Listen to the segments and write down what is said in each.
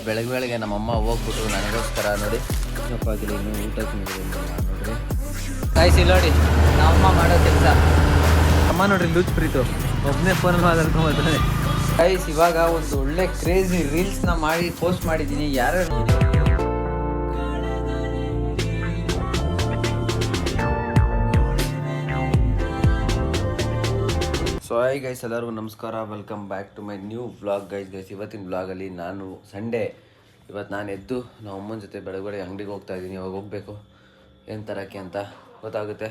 ಬೆಳಗ್ಗೆ ನಮ್ಮಮ್ಮ ಹೋಗ್ಬಿಟ್ಟು ನನಗೋಸ್ಕರ ನೋಡಿ ಚಪ್ಪಾಗಿಲ್ಲ ಇನ್ನೂ ಊಟ ತಿಂದಿಲ್ಲ ನೋಡ್ರಿ ಕಾಯಿಸಿ ನೋಡಿ ನಮ್ಮಮ್ಮ ಮಾಡೋ ಕೆಲಸ. ಅಮ್ಮ ನೋಡ್ರಿ ಲೂಚ್ ಪ್ರೀತು ಒಬ್ಬನೇ ಫೋನಲ್ಲಿ ಮಾತಾಡ್ಕೊಂಡ್ಬರ್ತಾನೆ. ಕಾಯಿಸ್ ಇವಾಗ ಒಂದು ಒಳ್ಳೆ ಕ್ರೇಜಿ ರೀಲ್ಸ್ನ ಮಾಡಿ ಪೋಸ್ಟ್ ಮಾಡಿದ್ದೀನಿ. ಯಾರು ಸೊ ಹಾಯ್ ಗೈಸ್, ಎಲ್ಲರಿಗೂ ನಮಸ್ಕಾರ. Welcome back to my new vlog guys. ಇವತ್ತಿನ ವ್ಲಾಗಲ್ಲಿ ನಾನು ಸಂಡೇ ಇವತ್ತು ನಾನು ಎದ್ದು ನಮ್ಮ ಅಮ್ಮನ ಜೊತೆ ಬೆಳಗ್ಗೆ ಅಂಗಡಿಗೆ ಹೋಗ್ತಾ ಇದ್ದೀನಿ. ಇವಾಗ ಹೋಗಬೇಕು ಏನು ತರೋಕ್ಕೆ ಅಂತ ಗೊತ್ತಾಗುತ್ತೆ.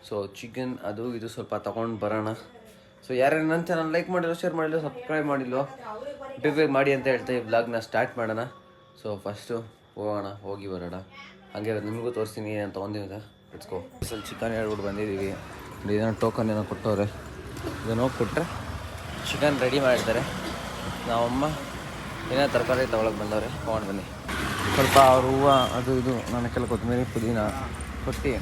ಸೊ ಚಿಕನ್ ಅದು ಇದು ಸ್ವಲ್ಪ ತೊಗೊಂಡು ಬರೋಣ. ಸೊ ಯಾರ್ಯಾರು ನನ್ನ ಚಾನಲ್ ಲೈಕ್ ಮಾಡಿಲ್ಲ, ಶೇರ್ ಮಾಡಿಲ್ಲ, ಸಬ್ಸ್ಕ್ರೈಬ್ ಮಾಡಿಲ್ವೋ ಬೇಗ ಮಾಡಿ ಅಂತ ಹೇಳ್ತಾ ಈ ವ್ಲಾಗ್ನ ಸ್ಟಾರ್ಟ್ ಮಾಡೋಣ. ಸೊ ಫಸ್ಟು ಹೋಗೋಣ, ಹೋಗಿ ಬರೋಣ. ಹಾಗೆ ನಿಮಗೂ ತೋರಿಸ್ತೀನಿ ಏನು ತೊಗೊಂಡಿದ್ದೆ. ಇಟ್ಸ್ಕೋ ಸ್ವಲ್ಪ ಚಿಕನ್ ಹೇಳ್ಬಿಟ್ಟು ಬಂದಿದ್ದೀವಿ. ಏನೋ ಟೋಕನ್ ಏನೋ ಕೊಟ್ಟವ್ರೆ, ಇದನ್ನು ಹೋಗಿ ಕೊಟ್ಟರೆ ಚಿಕನ್ ರೆಡಿ ಮಾಡಿರ್ತಾರೆ. ನಾವಮ್ಮ ಏನೋ ತರಕಾರಿ ತೊಗೊಳಕ್ಕೆ ಬಂದವ್ರೆ, ತೊಗೊಂಡು ಬನ್ನಿ. ಸ್ವಲ್ಪ ಅವ್ರ ಹೂವು ಅದು ಇದು ನನಗೆಲ್ಲ ಕೊತ್ತಂಬರಿ ಪುದೀನ ಕೊಟ್ಟು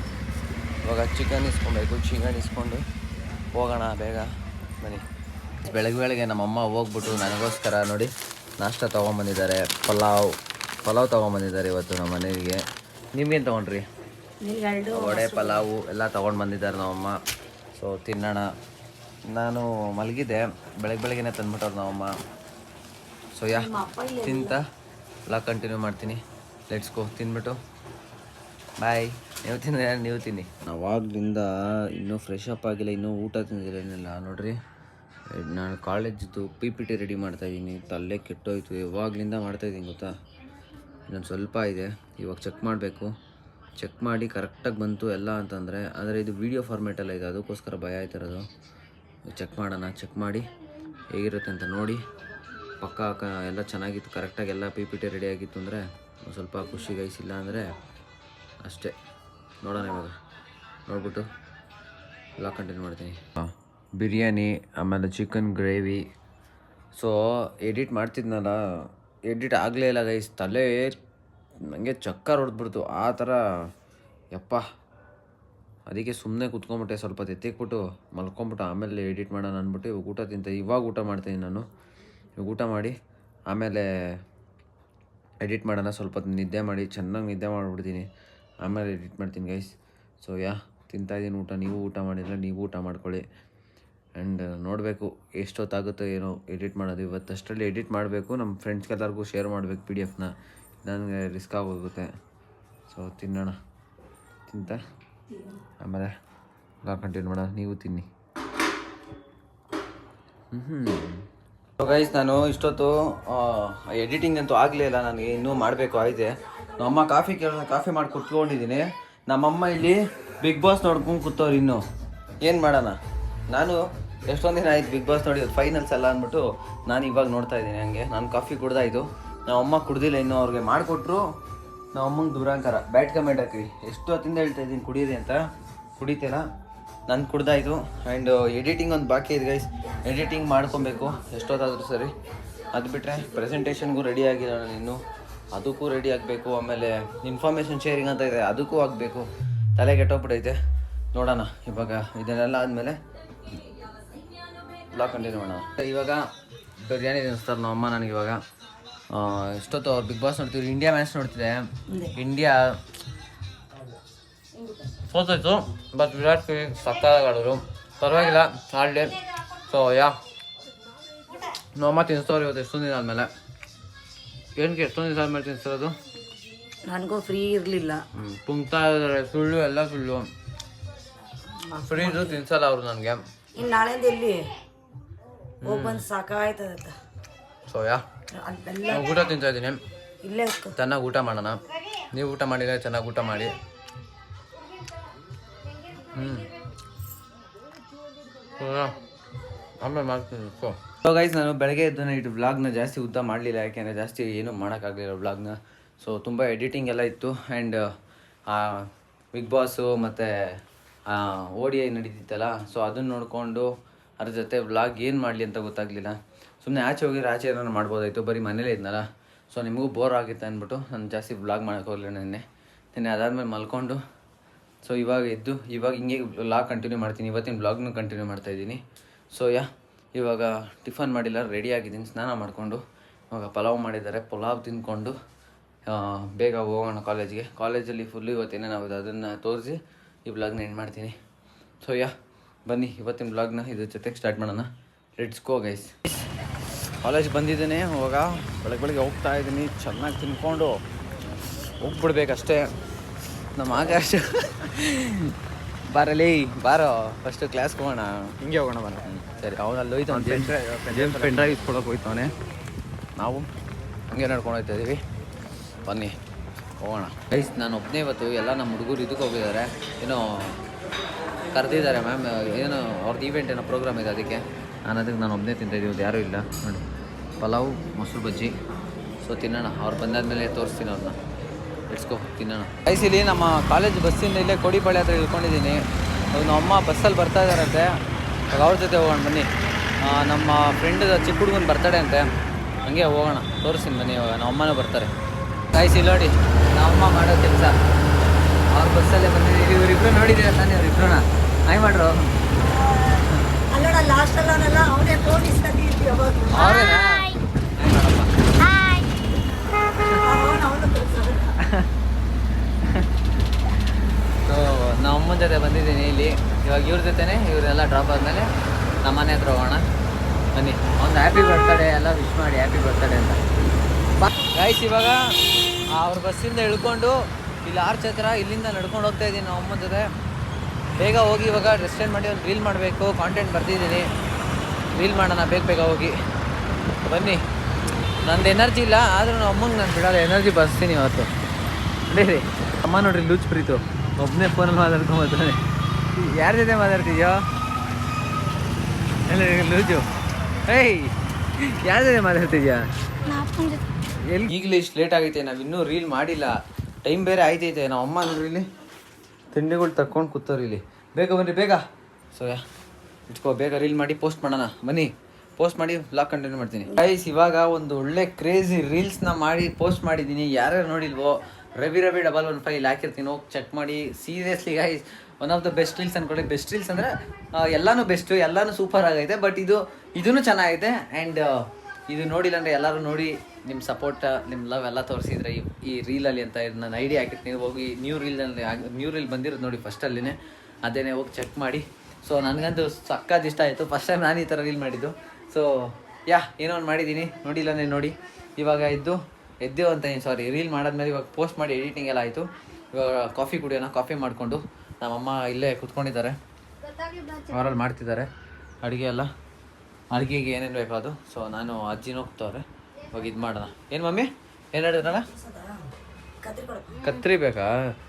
ಇವಾಗ ಚಿಕನ್ ಇಸ್ಕೊಬೇಕು. ಚಿಕನ್ ಇಸ್ಕೊಂಡು ಹೋಗೋಣ ಬೇಗ ಬನ್ನಿ. ಬೆಳಗ್ಗೆ ನಮ್ಮಮ್ಮ ಹೋಗ್ಬಿಟ್ಟು ನನಗೋಸ್ಕರ ನೋಡಿ ನಾಷ್ಟ ತೊಗೊಂಬಂದಿದ್ದಾರೆ. ಪಲಾವ್ ತೊಗೊಂಬಂದಿದ್ದಾರೆ ಇವತ್ತು ನಮ್ಮ ಮನೆಗೆ. ನಿಮ್ಗೇನು ತೊಗೊಂಡ್ರಿ? ವಡೆ ಪಲಾವು ಎಲ್ಲ ತೊಗೊಂಡು ಬಂದಿದ್ದಾರೆ ನಮ್ಮಮ್ಮ. ಸೊ ತಿನ್ನೋಣ. ನಾನು ಮಲಗಿದ್ದೆ, ಬೆಳಗ್ಗೆನೇ ತಂದ್ಬಿಟ್ಟವ್ರು ನಮ್ಮಮ್ಮ. ಸೊ ತಿಂತ ಎಲ್ಲ ಕಂಟಿನ್ಯೂ ಮಾಡ್ತೀನಿ. Let's go. ತಿನ್ಬಿಟ್ಟು ಬಾಯ್. ನೀವು ತಿನ್ನಿ. ಅವಾಗಲಿಂದ ಇನ್ನೂ ಫ್ರೆಶ್ ಅಪ್ ಆಗಿಲ್ಲ, ಇನ್ನೂ ಊಟ ತಿಂದಿಲ್ಲ, ಏನಿಲ್ಲ ನೋಡ್ರಿ. ನಾನು ಕಾಲೇಜಿದ್ದು PPT ರೆಡಿ ಮಾಡ್ತಾಯಿದ್ದೀನಿ. ತಲೆ ಕೆಟ್ಟೋಯ್ತು, ಯಾವಾಗಲಿಂದ ಮಾಡ್ತಾಯಿದ್ದೀನಿ ಗೊತ್ತಾ. ಇನ್ನೊಂದು ಸ್ವಲ್ಪ ಇದೆ, ಇವಾಗ ಚೆಕ್ ಮಾಡಬೇಕು. ಚೆಕ್ ಮಾಡಿ ಕರೆಕ್ಟಾಗಿ ಬಂತು ಎಲ್ಲ ಅಂತಂದರೆ. ಆದರೆ ಇದು ವೀಡಿಯೋ ಫಾರ್ಮೇಟೆಲ್ಲ ಇದೆ, ಅದಕ್ಕೋಸ್ಕರ ಭಯ ಆಯ್ತಿರೋದು. ಚೆಕ್ ಮಾಡೋಣ. ಚೆಕ್ ಮಾಡಿ ಹೇಗಿರುತ್ತೆ ಅಂತ ನೋಡಿ. ಪಕ್ಕ ಎಲ್ಲ ಚೆನ್ನಾಗಿತ್ತು, ಕರೆಕ್ಟಾಗಿ ಎಲ್ಲ PPT ರೆಡಿ ಆಗಿತ್ತು ಅಂದರೆ ಸ್ವಲ್ಪ ಖುಷಿ ಗೈಸಿಲ್ಲ ಅಂದರೆ ಅಷ್ಟೇ. ನೋಡೋಣ ಇವಾಗ, ನೋಡ್ಬಿಟ್ಟು ಎಲ್ಲ ಕಂಟಿನ್ಯೂ ಮಾಡ್ತೀನಿ. ಬಿರಿಯಾನಿ, ಆಮೇಲೆ ಚಿಕನ್ ಗ್ರೇವಿ. ಸೊ ಎಡಿಟ್ ಮಾಡ್ತಿದ್ನಲ್ಲ, ಎಡಿಟ್ ಆಗಲೇ ಇಲ್ಲ ಗೈಸ್. ತಲೆ ನನಗೆ ಚಕ್ಕರ್ ಹೊಡೆದ್ಬಿಡ್ತು ಆ ಥರ. ಯಪ್ಪ, ಅದಕ್ಕೆ ಸುಮ್ಮನೆ ಕುತ್ಕೊಂಬಿಟ್ಟೆ. ಸ್ವಲ್ಪ ಎತ್ತಿಕ್ಬಿಟ್ಟು ಮಲ್ಕೊಂಬಿಟ್ಟು ಆಮೇಲೆ ಎಡಿಟ್ ಮಾಡೋಣ ಅಂದ್ಬಿಟ್ಟು ಇವಾಗ ಊಟ ಮಾಡ್ತೀನಿ ನಾನು. ಇವಾಗ ಊಟ ಮಾಡಿ ಆಮೇಲೆ ಎಡಿಟ್ ಮಾಡೋಣ. ಸ್ವಲ್ಪ ನಿದ್ದೆ ಮಾಡಿ ಚೆನ್ನಾಗಿ ನಿದ್ದೆ ಮಾಡಿಬಿಡ್ತೀನಿ, ಆಮೇಲೆ ಎಡಿಟ್ ಮಾಡ್ತೀನಿ ಗೈಸ್. ಸೊ ತಿಂತಾಯಿದ್ದೀನಿ ಊಟ. ನೀವು ಊಟ ಮಾಡಿದ್ರೆ ನೀವು ಊಟ ಮಾಡ್ಕೊಳ್ಳಿ. ಆ್ಯಂಡ್ ನೋಡಬೇಕು ಎಷ್ಟೊತ್ತಾಗುತ್ತೋ ಏನೋ ಎಡಿಟ್ ಮಾಡೋದು. ಇವತ್ತಷ್ಟರಲ್ಲಿ ಎಡಿಟ್ ಮಾಡಬೇಕು. ನಮ್ಮ ಫ್ರೆಂಡ್ಸ್ಗೆಲ್ಲರಿಗೂ ಶೇರ್ ಮಾಡಬೇಕು PDF-ನ. ನನಗೆ ರಿಸ್ಕ್ ಆಗೋಗುತ್ತೆ. ಸೊ ತಿನ್ನೋಣ. ತಿಂತ ಆಮೇಲೆ ಎಲ್ಲ ಕಂಟಿನ್ಯೂ ಮಾಡೋಣ. ನೀವು ತಿನ್ನಿ. ಗೈಸ್, ನಾನು ಇಷ್ಟೊತ್ತು ಎಡಿಟಿಂಗ್ ಅಂತೂ ಆಗಲೇ ಇಲ್ಲ ನನಗೆ, ಇನ್ನೂ ಮಾಡಬೇಕು ಆಯಿತೆ. ನಮ್ಮಮ್ಮ ಕಾಫಿ ಮಾಡಿ ಕುತ್ಕೊಂಡಿದ್ದೀನಿ. ನಮ್ಮಮ್ಮ ಇಲ್ಲಿ ಬಿಗ್ ಬಾಸ್ ನೋಡ್ಕೊಂಡು ಕೂತವ್ರು. ಇನ್ನೂ ಏನು ಮಾಡೋಣ, ನಾನು ಎಷ್ಟೊಂದು ದಿನ ಆಯ್ತು ಬಿಗ್ ಬಾಸ್ ನೋಡಿದ್ದು, ಫೈನಲ್ಸ್ ಎಲ್ಲ ಅಂದ್ಬಿಟ್ಟು ನಾನು ಇವಾಗ ನೋಡ್ತಾ ಇದ್ದೀನಿ. ಹಂಗೆ ನಾನು ಕಾಫಿ ಕುಡ್ದಾಯಿತು, ನಮ್ಮಮ್ಮ ಕುಡ್ದಿಲ್ಲ ಇನ್ನೂ. ಅವ್ರಿಗೆ ಮಾಡಿಕೊಟ್ರು, ನಮ್ಮಮ್ಮಂಗೆ ದುರಾಂಕಾರ. ಬ್ಯಾಡ್ ಕಮೆಂಟ್ ಹಾಕಿ. ಎಷ್ಟು ಹೊತ್ತಿಂದ ಹೇಳ್ತಾ ಇದ್ದೀನಿ ಕುಡೀರಿ ಅಂತ, ಕುಡಿತೀರ. ನಾನು ಕುಡ್ದಾಯಿತು. ಆ್ಯಂಡ್ ಎಡಿಟಿಂಗ್ ಒಂದು ಬಾಕಿ ಇದೆ ಗೈಸ್, ಎಡಿಟಿಂಗ್ ಮಾಡ್ಕೊಬೇಕು ಎಷ್ಟೊತ್ತಾದರೂ ಸರಿ. ಅದು ಬಿಟ್ಟರೆ ಪ್ರೆಸೆಂಟೇಷನ್ಗೂ ರೆಡಿ ಆಗಿಲ್ಲ ನಾನು ಇನ್ನೂ, ಅದಕ್ಕೂ ರೆಡಿ ಆಗಬೇಕು. ಆಮೇಲೆ ಇನ್ಫಾರ್ಮೇಷನ್ ಶೇರಿಂಗ್ ಅಂತ ಇದೆ, ಅದಕ್ಕೂ ಆಗಬೇಕು. ತಲೆ ಕೆಟ್ಟೋಗ್ಬಿಟ್ಟೈತೆ. ನೋಡೋಣ ಇವಾಗ ಇದನ್ನೆಲ್ಲ ಆದಮೇಲೆ ಬ್ಲಾಗ್ ಕಂಟಿನ್ಯೂ ಮಾಡೋಣ. ಇವಾಗ ಬಿರಿಯಾನಿ ತಿನ್ನಿಸ್ತಾರೆ ನಮ್ಮಮ್ಮ ನನಗೆ. ಇವಾಗ ಇಷ್ಟೊತ್ತು ಅವ್ರು ಬಿಗ್ ಬಾಸ್ ನೋಡ್ತೀವಿ, ಇಂಡಿಯಾ ಮ್ಯಾಚ್ ನೋಡ್ತಿದ್ದೆ. ಇಂಡಿಯಾ ಸೋತೋಯ್ತು, ಬಟ್ ವಿರಾಟ್ ಕೊಹ್ಲಿ ಸಕ್ಕತ್ತಾಗಿ ಆಡೋರು. ಪರವಾಗಿಲ್ಲ, ಆಡಲಿ. ಸೊ ನಮ್ಮಮ್ಮ ತಿನ್ನಿಸ್ತವ್ರು ಇವತ್ತು ಎಷ್ಟೊಂದು ದಿನ ಆದಮೇಲೆ. ಏನಕ್ಕೆ ಎಷ್ಟೊಂದು ದಿವಸ ಆದಮೇಲೆ ತಿನ್ನಿಸ್ತಿರೋದು? ನನಗೂ ಫ್ರೀ ಇರಲಿಲ್ಲ. ಪುಂಕ್ತಾ ಇದ್ದಾರೆ, ಸುಳ್ಳು ಎಲ್ಲ ಸುಳ್ಳು. ಫ್ರೀದು ತಿನ್ಸಲ್ಲ ಅವರು ನನಗೆ. ಇನ್ನು ನಾಳೆಯಿಂದ ಎಲ್ಲಿ ಹೋಗಿ ಬಂದು ಸಾಕಾಯ್ತದ. ಸೊ ಊಟ ತಿಂತಾ ಇದ್ದೀನಿ. ಇಲ್ಲೇ ಚೆನ್ನಾಗಿ ಊಟ ಮಾಡೋಣ. ನೀವು ಊಟ ಮಾಡಿದರೆ ಚೆನ್ನಾಗಿ ಊಟ ಮಾಡಿ. ಆಮೇಲೆ ಮಾಡ್ತೀನಿ. ಸೊ ಗೈಸ್, ನಾನು ಬೆಳಗ್ಗೆ ಎದ್ದು ನೈಟ್ ವ್ಲಾಗ್ನ ಜಾಸ್ತಿ ಉದ್ದ ಮಾಡಲಿಲ್ಲ, ಯಾಕೆಂದರೆ ಜಾಸ್ತಿ ಏನೂ ಮಾಡೋಕ್ಕಾಗಲಿಲ್ಲ ವ್ಲಾಗ್ನ. ಸೊ ತುಂಬ ಎಡಿಟಿಂಗ್ ಎಲ್ಲ ಇತ್ತು. ಆ್ಯಂಡ್ ಬಿಗ್ ಬಾಸು ಮತ್ತು ODI ನಡೀತಿತ್ತಲ್ಲ, ಸೊ ಅದನ್ನು ನೋಡಿಕೊಂಡು ಅದ್ರ ಜೊತೆ ವ್ಲಾಗ್ ಏನು ಮಾಡಲಿ ಅಂತ ಗೊತ್ತಾಗಲಿಲ್ಲ. ಸುಮ್ಮನೆ ಆಚೆ ಹೋಗಿದ್ರೆ ಆಚೆ ಏನಾರು ಮಾಡ್ಬೋದಾಯಿತು, ಬರೀ ಮನೇಲೇ ಇದ್ನಲ್ಲ. ಸೊ ನಿಮಗೂ ಬೋರ್ ಆಗಿತ್ತು ಅಂದ್ಬಿಟ್ಟು ನಾನು ಜಾಸ್ತಿ ವ್ಲಾಗ್ ಮಾಡೋಕ್ಕೆ ಹೋಗಲಿಲ್ಲ ನಿನ್ನೆ ಅದಾದಮೇಲೆ ಮಲ್ಕೊಂಡು. ಸೊ ಇವಾಗ ಎದ್ದು ಇವಾಗ ಹಿಂಗೆ ವ್ಲಾಗ್ ಕಂಟಿನ್ಯೂ ಮಾಡ್ತೀನಿ. ಇವತ್ತಿನ ವ್ಲಾಗ್ನೂ ಕಂಟಿನ್ಯೂ ಮಾಡ್ತಾಯಿದ್ದೀನಿ. ಸೊ ಇವಾಗ ಟಿಫನ್ ಮಾಡಿಲ್ಲ, ರೆಡಿ ಆಗಿದ್ದೀನಿ. ಸ್ನಾನ ಮಾಡಿಕೊಂಡು ಇವಾಗ ಪಲಾವ್ ಮಾಡಿದ್ದಾರೆ. ಪಲಾವ್ ತಿಂದ್ಕೊಂಡು ಬೇಗ ಹೋಗೋಣ ಕಾಲೇಜ್ಗೆ. ಕಾಲೇಜಲ್ಲಿ ಫುಲ್ಲು ಇವತ್ತಿನ ನಾವು ಅದನ್ನು ತೋರಿಸಿ ಈ ವ್ಲಾಗ್ನ ಎಂಡ್ ಮಾಡ್ತೀನಿ. ಸೊ ಬನ್ನಿ ಇವತ್ತಿನ ವ್ಲಾಗ್ನ ಇದ್ರ ಜೊತೆಗೆ ಸ್ಟಾರ್ಟ್ ಮಾಡೋಣ. Let's go guys. ಕಾಲೇಜ್ ಬಂದಿದ್ದೇನೆ. ಇವಾಗ ಬೆಳಗ್ಗೆ ಹೋಗ್ತಾ ಇದ್ದೀನಿ. ಚೆನ್ನಾಗಿ ತಿನ್ಕೊಂಡು ಹೋಗ್ಬಿಡ್ಬೇಕಷ್ಟೇ. ನಮ್ಮ ಆಕಾಶ ಬಾರಲ್ಲಿ ಬಾರೋ ಫಸ್ಟು ಕ್ಲಾಸ್ಗೆ ಹೋಗೋಣ. ಹಿಂಗೆ ಹೋಗೋಣ ಬರ. ಸರಿ, ಅವನಲ್ಲಿ ಹೋಯ್ತು ಪೆನ್ ಡ್ರೈವ್ ಇಸ್ಕೊಳಕ್ಕೆ ಹೋಯ್ತವನೆ. ನಾವು ಹಂಗೆ ನಡ್ಕೊಂಡು ಹೋಗ್ತಾ ಇದ್ದೀವಿ. ಬನ್ನಿ ಹೋಗೋಣ ಗೈಸ್. ನಾನು ಒಬ್ಬನೇ ಇವತ್ತು. ಎಲ್ಲ ನಮ್ಮ ಹುಡುಗರು ಇದಕ್ಕೆ ಹೋಗಿದ್ದಾರೆ, ಏನೋ ಕರೆದಿದ್ದಾರೆ ಮ್ಯಾಮ್, ಏನೋ ಅವ್ರದ್ದು ಈವೆಂಟ್ ಏನೋ ಪ್ರೋಗ್ರಾಮ್ ಇದೆ, ಅದಕ್ಕೆ ನಾನು ಒಬ್ಬನೇ ತಿಂತಾಯಿದ್ದೀವಿ. ಅದು ಯಾರೂ ಇಲ್ಲ ನೋಡಿ. ಪಲಾವ್, ಮೊಸರು ಬಜ್ಜಿ. ಸೊ ತಿನ್ನೋಣ. ಅವ್ರು ಬಂದಾದ್ಮೇಲೆ ತೋರಿಸ್ತೀನಿ ಅವ್ರನ್ನ. ಇಟ್ಸ್ಕೊ ತಿನ್ನೋಣ ಗೈಸ್. ಇಲ್ಲಿ ನಮ್ಮ ಕಾಲೇಜ್ ಬಸ್ಸಿಂದ ಇಲ್ಲೇ ಕೋಡಿಪಾಳ್ಯ ಹತ್ರ ಇಳ್ಕೊಂಡಿದ್ದೀನಿ. ನಮ್ಮ ಅಮ್ಮ ಬಸ್ಸಲ್ಲಿ ಬರ್ತಾ ಇದ್ದಾರಂತೆ. ಇವಾಗ ಅವ್ರ ಜೊತೆ ಹೋಗೋಣ ಬನ್ನಿ. ನಮ್ಮ ಫ್ರೆಂಡ್ ಚಿಕ್ಕ ಹುಡುಗನ ಬರ್ತಡೆ ಅಂತೆ, ಹಂಗೆ ಹೋಗೋಣ. ತೋರಿಸ್ತೀನಿ ಬನ್ನಿ. ಇವಾಗ ನಮ್ಮ ಅಮ್ಮನೂ ಬರ್ತಾರೆ ಗೈಸ್. ಇಲ್ಲಿ ನೋಡಿ ನಮ್ಮಮ್ಮ ಮಾಡೋ ಕೆಲಸ. ಅವ್ರ ಬಸ್ಸಲ್ಲೇ ಬಂದಿದ್ದೀವಿ. ಇವರಿಬ್ರು ನೋಡಿದ್ದೀರ ತಾನೇ? ಇವರಿಬ್ರು ಹಾಯ್ ಮಾಡ್ರು. ಅಲ್ಲೋಡ ಲಾಸ್ಟ್ ಅಲ್ಲ ಅವನೇ ಫೋನ್ ಇಸ್ಕೊಂಡಿದ್ವಿ ಯಾವಾಗ ಅವ್ರೇನಾ? ಹಾಯ್ ಮಾಡಪ್ಪ. ಸೊ ನಮ್ಮ ಅಮ್ಮನ ಜೊತೆ ಬಂದಿದ್ದೀನಿ ಇಲ್ಲಿ. ಇವಾಗ ಇವ್ರ ಜೊತೆನೇ ಇವರೆಲ್ಲ ಡ್ರಾಪ್ ಆದಮೇಲೆ ನಮ್ಮ ಮನೆ ಹತ್ರ ಹೋಗೋಣ ಬನ್ನಿ. ಒಂದು ಹ್ಯಾಪಿ ಬರ್ತಡೇ ಎಲ್ಲ ವಿಶ್ ಮಾಡಿ, ಹ್ಯಾಪಿ ಬರ್ತಡೇ ಅಂತ. ಗೈಸ್ ಇವಾಗ ಅವ್ರ ಬಸ್ಸಿಂದ ಇಳ್ಕೊಂಡು ಇಲ್ಲಿ ಆರ್ಚ್ ಹತ್ರ ಇಲ್ಲಿಂದ ನಡ್ಕೊಂಡು ಹೋಗ್ತಾ ಇದ್ದೀನಿ ನಮ್ಮ ಅಮ್ಮನ ಜೊತೆ. ಬೇಗ ಹೋಗಿ ಇವಾಗ ಡ್ರೆಸ್ ಚೇಂಜ್ ಮಾಡಿ ಒಂದು ರೀಲ್ ಮಾಡಬೇಕು. ಕಾಂಟೆಂಟ್ ಬರ್ತಿದ್ದೀನಿ, ರೀಲ್ ಮಾಡೋಣ ಬೇಗ ಹೋಗಿ. ಬನ್ನಿ. ನಂದು ಎನರ್ಜಿ ಇಲ್ಲ, ಆದರೂ ನಮ್ಮ ಅಮ್ಮಂಗೆ ನಾನು ಬಿಡೋಲ್ಲ, ಎನರ್ಜಿ ಬರ್ಸ್ತೀನಿ ಇವತ್ತು. ರೀ ಅಮ್ಮ ನೋಡ್ರಿ ಲೂಚ್ ಪ್ರೀತು ಒಬ್ಬನೇ ಫೋನಲ್ಲಿ ಮಾತಾಡ್ಕೊಂಬರ್ತಾನೆ. ಯಾರ ಜೊತೆ ಮಾತಾಡ್ತಿದ್ಯೋ? ಎಲ್ಲ ಲೂಜು. ಏಯ್ ಯಾರ ಜೊತೆ ಮಾತಾಡ್ತಿದ್ಯಾ? ಎಲ್ಲಿ ಈಗಲೇ ಇಷ್ಟು ಲೇಟ್ ಆಗೈತೆ, ನಾವು ಇನ್ನೂ ರೀಲ್ ಮಾಡಿಲ್ಲ. ಟೈಮ್ ಬೇರೆ ಆಯ್ತೈತೆ. ನಮ್ಮ ಅಮ್ಮ ನೋಡ್ರಿ ಇಲ್ಲಿ ತಿಂಡಿಗಳು ತಕ್ಕೊಂಡು ಕೂತವ್ರಿ ಇಲ್ಲಿ. ಬೇಗ ಬನ್ನಿ ಬೇಗ. ಸೊ ಇಟ್ಕೋ, ಬೇಗ ರೀಲ್ ಮಾಡಿ ಪೋಸ್ಟ್ ಮಾಡೋಣ ಬನ್ನಿ. ಪೋಸ್ಟ್ ಮಾಡಿ ವ್ಲಾಗ್ ಕಂಟಿನ್ಯೂ ಮಾಡ್ತೀನಿ ಗೈಸ್. ಇವಾಗ ಒಂದು ಒಳ್ಳೆ ಕ್ರೇಜಿ ರೀಲ್ಸ್ನ ಮಾಡಿ ಪೋಸ್ಟ್ ಮಾಡಿದ್ದೀನಿ. ಯಾರ್ಯಾರು ನೋಡಿಲ್ವೋ ರವಿ 115 ಇಲ್ಲಿ ಹಾಕಿರ್ತೀನಿ, ಹೋಗಿ ಚೆಕ್ ಮಾಡಿ. Seriously guys, one of the best reels ಅಂದ್ಕೊಳ್ಳಿ. ಬೆಸ್ಟ್ ರೀಲ್ಸ್ ಅಂದರೆ ಎಲ್ಲನೂ ಬೆಸ್ಟು, ಎಲ್ಲನೂ ಸೂಪರ್ ಆಗೈತೆ. ಬಟ್ ಇದೂ ಚೆನ್ನಾಗೈತೆ. ಆ್ಯಂಡ್ ಇದು ನೋಡಿಲ್ಲ ಅಂದರೆ ಎಲ್ಲರೂ ನೋಡಿ ನಿಮ್ಮ ಸಪೋರ್ಟ್, ನಿಮ್ಮ ಲವ್ ಎಲ್ಲ ತೋರಿಸಿದ್ರೆ ಈ ರೀಲಲ್ಲಿ ಅಂತ ನಾನು ಐಡಿಯಾ ಹಾಕಿರ್ತೀನಿ. ಹೋಗಿ ನ್ಯೂ ರೀಲ್ ಬಂದಿರೋದು ನೋಡಿ ಫಸ್ಟಲ್ಲಿನೇ, ಅದೇನೇ ಹೋಗಿ ಚೆಕ್ ಮಾಡಿ. ಸೊ ನನಗಂತೂ ಸಕ್ಕತ್ ಇಷ್ಟ ಆಯಿತು. ಫಸ್ಟ್ ಟೈಮ್ ನಾನು ಈ ಥರ ರೀಲ್ ಮಾಡಿದ್ದು. ಸೊ ಏನೋ ಒಂದು ಮಾಡಿದ್ದೀನಿ, ನೋಡಿಲ್ಲ ಅಂದರೆ ನೋಡಿ. ಇವಾಗ ಎದ್ದೇವು ಅಂತ ರೀಲ್ ಮಾಡಾದ್ಮೇಲೆ ಇವಾಗ ಪೋಸ್ಟ್ ಮಾಡಿ ಎಡಿಟಿಂಗ್ ಎಲ್ಲ ಆಯಿತು. ಇವಾಗ ಕಾಫಿ ಕುಡಿಯೋಣ. ಕಾಫಿ ಮಾಡಿಕೊಂಡು ನಮ್ಮಮ್ಮ ಇಲ್ಲೇ ಕೂತ್ಕೊಂಡಿದ್ದಾರೆ, ಅವರಲ್ಲಿ ಮಾಡ್ತಿದ್ದಾರೆ ಅಡುಗೆ ಎಲ್ಲ. ಅಡುಗೆಗೆ ಏನೇನು ಬೇಕು ಅದು. ಸೊ ನಾನು ಅಜ್ಜಿನೂ ಹೋಗ್ತವ್ರೆ. ಇವಾಗ ಇದು ಮಾಡೋಣ. ಏನು ಮಮ್ಮಿ ಏನು ಹೇಳಿದ್ರಲ್ಲ? ಕತ್ರಿ ಬೇಕಾ?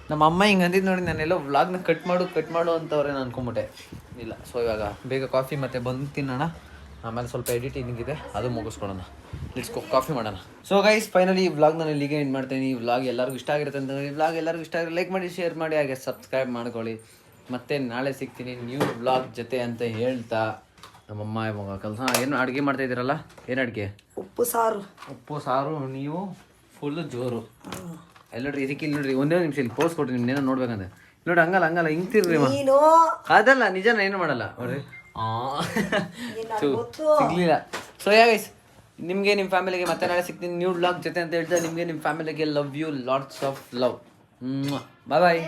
ನಮ್ಮ ಅಮ್ಮ ಹಿಂಗೆ ಅಂದಿದ್ದು ನೋಡಿ, ನಾನೆಲ್ಲೋ ವ್ಲಾಗ್ನ ಕಟ್ ಮಾಡು ಅಂತವ್ರೆ ನಾನು ಅನ್ಕೊಂಬಿಟ್ಟೆ. ಇಲ್ಲ. ಸೊ ಇವಾಗ ಬೇಗ ಕಾಫಿ ಮತ್ತು ಬಂದು ತಿನ್ನೋಣ. ಆಮೇಲೆ ಸ್ವಲ್ಪ ಎಡಿಟಿಂಗ್ ಇದೆ, ಅದು ಮುಗಿಸ್ಕೊಳ್ಳೋಣ. ಲೆಟ್ಸ್ ಗೋ ಕಾಫಿ ಮಾಡೋಣ. ಸೊ ಗೈಸ್ ಫೈನಲಿ ಈ ವ್ಲಾಗ್ ನಾನು ಇಲ್ಲಿಗೆ ಎಂಡ್ ಮಾಡ್ತೀನಿ. ಈ ವ್ಲಾಗ್ ಎಲ್ಲರಿಗೂ ಇಷ್ಟ ಆಗಿರುತ್ತೆ ಅಂತ. ಈ ವ್ಲಾಗ್ ಎಲ್ಲರಿಗೂ ಇಷ್ಟ ಆಗಿರೋ ಲೈಕ್ ಮಾಡಿ, ಶೇರ್ ಮಾಡಿ, ಹಾಗೆ ಸಬ್ಸ್ಕ್ರೈಬ್ ಮಾಡ್ಕೊಳ್ಳಿ. ಮತ್ತೆ ನಾಳೆ ಸಿಗ್ತೀನಿ ನ್ಯೂ ವ್ಲಾಗ್ ಜೊತೆ ಅಂತ ಹೇಳ್ತಾ, ನಮ್ಮಮ್ಮ ಇವಾಗ ಕೆಲಸ ಏನು ಅಡುಗೆ ಮಾಡ್ತಾಯಿದ್ದೀರಲ್ಲ? ಏನು ಅಡುಗೆ? ಉಪ್ಪು ಸಾರು. ನೀವು ಫುಲ್ಲು ಜೋರು. ಎಲ್ಲ ನೋಡ್ರಿ, ಇದಕ್ಕೆ ಇಲ್ಲಿ ನೋಡ್ರಿ, ಒಂದೇ ನಿಮಿಷ ಇಲ್ಲಿ ಪೋಸ್ ಕೊಡ್ರಿ. ನಿಮ್ನೇನೋ ನೋಡ್ಬೇಕಂದ್ರೆ ನೋಡಿ. ಹಂಗಲ್ಲ ಹಿಂಗ್ತಿರ್ರಿ. ಅದಲ್ಲ ನಿಜನ, ಏನು ಮಾಡಲ್ಲ ನೋಡ್ರಿ. ಸಿಗ್ಲಿಲ್ಲ. ಸೊ ಗೈಸ್, ನಿಮಗೆ ನಿಮ್ಮ ಫ್ಯಾಮಿಲಿಗೆ ಮತ್ತೆ ನಾಳೆ ಸಿಗ್ತೀನಿ ನ್ಯೂ ವ್ಲಾಗ್ ಜೊತೆ ಅಂತ ಹೇಳ್ತಾ, ನಿಮಗೆ ನಿಮ್ಮ ಫ್ಯಾಮಿಲಿಗೆ love you, lots of love. Bye bye.